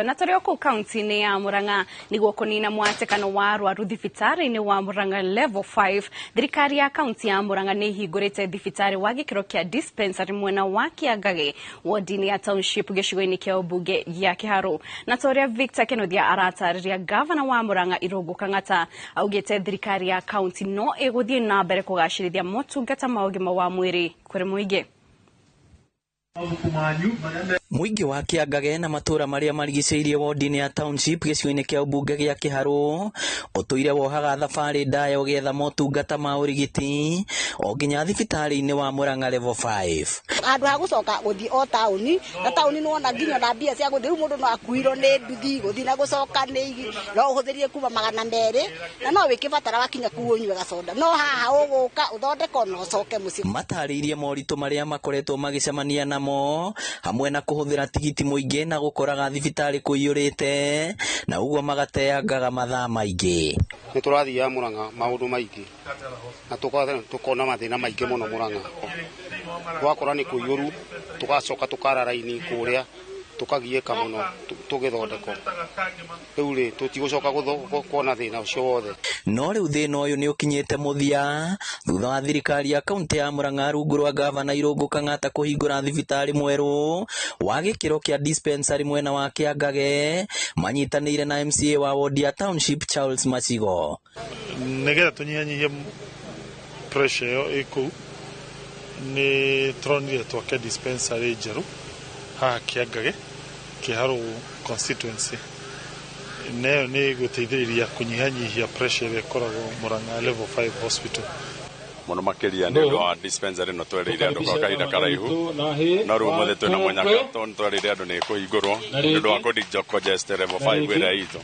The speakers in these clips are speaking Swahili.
Na tore oku kaunti-ini ya Murang'a niguo kunina mwatekano wa arwaru thibitari-ini wa Murang'a level 5. Thirikari ya kaunti ya Murang'a ni ihingurite thibitari wa gikiro kia dispensary mwena wa Kiangage wodi-ini ya township gicigo-ini kia ubunge gia Kiharu. Na tore Victor Kenothia aratariria gavana wa Murang'a Irungu Kang'ata augite thirikari ya kaunti no iguthie na mbere kugacirithia motungata ma ugima wa mwiri kuri muingi. Muingi wa Kiangage na matura maria marigiceirie wodi-ini ya township gicigo-ini kia ubunge gia Kiharu utuire wohaga thabari ndaya ugietha motungata ma urigiti o nginya thibitari-ini wa Murang'a level 5. Andu ha gucoka guthii o tauni na tauni no na nginya na mbia cia guthii mundu no akuiro ni nduthi guthii na gucoka ni no uhuthirie kuma 200 na no wikibatara wakinya kuonywe gacoda no haha uguka uthondeka no ucoke muci. Matariirie moritu maria makoretwo magicemania namo hamwe na kuhuthira tigiti muingi na gukoraga thibitari kuiyurite na uguo magateangaga mathaa maingi. Ni turathia Murang'a maundu maingi na tukona mathina maingi muno Murang'a. Twakora ni kuiyuru tugacoka tukara raini kuria tukagieka muno tugithondeko riu ri tutigucoka kuona thina ucio wothe. No riu thina uyu ni ukinyite muthia thutha wa thirikari ya kaunti ya Murang'a rungu rwa gavana Irungu Kang'ata kuhingura thibitari mweru wa gikiro kia dispensary mwena wa Kiangage manyitanire na MCA wa wodi ya township Charles Machigo. Negetha tunyihanyihie pressure yo iku ni tronire twake dispensary njeru ha Kiangage Kiharu constituency nayo ni guteithiriria kunyihanyihia pressure ikoragwo Murang'a level 5 hospital. Muno makiria ni undu wa dispensary no twereire andu kwa kahinda karaihu na riu mothe twina munyaka twereire andu ni kuhingurwo ni undu wa congested level 5 ira itu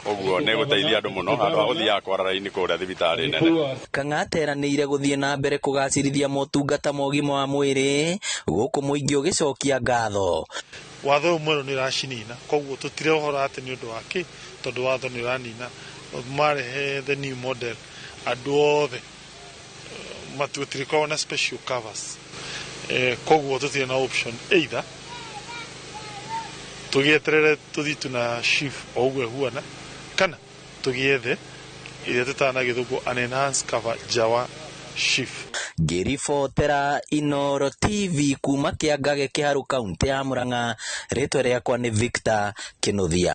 oguo ne guteithia andu muno andu aguthia kwara raini kuria thibitari nene. Kang'ata eranĩire guthie na mbere kugacirithia motungata ma ũgima wa mwĩrĩ guku muingi ugicokia ngatho. Watho mweru ni racinina koguo tutire uhoro ati ni undu waki tondu watho ni ranina marehe the new model andu othe matutirikwa na special covers koguo tutire na option either tugieterere tuthitu na shift oguo huana kana tugiethe ile tutana githungu an enhanced cover jawa shift. Ngiribotera Inooro TV kuma Kiangage Kiharu kaunti ya Murang'a ritwa riakwa ni Victor Kenothia.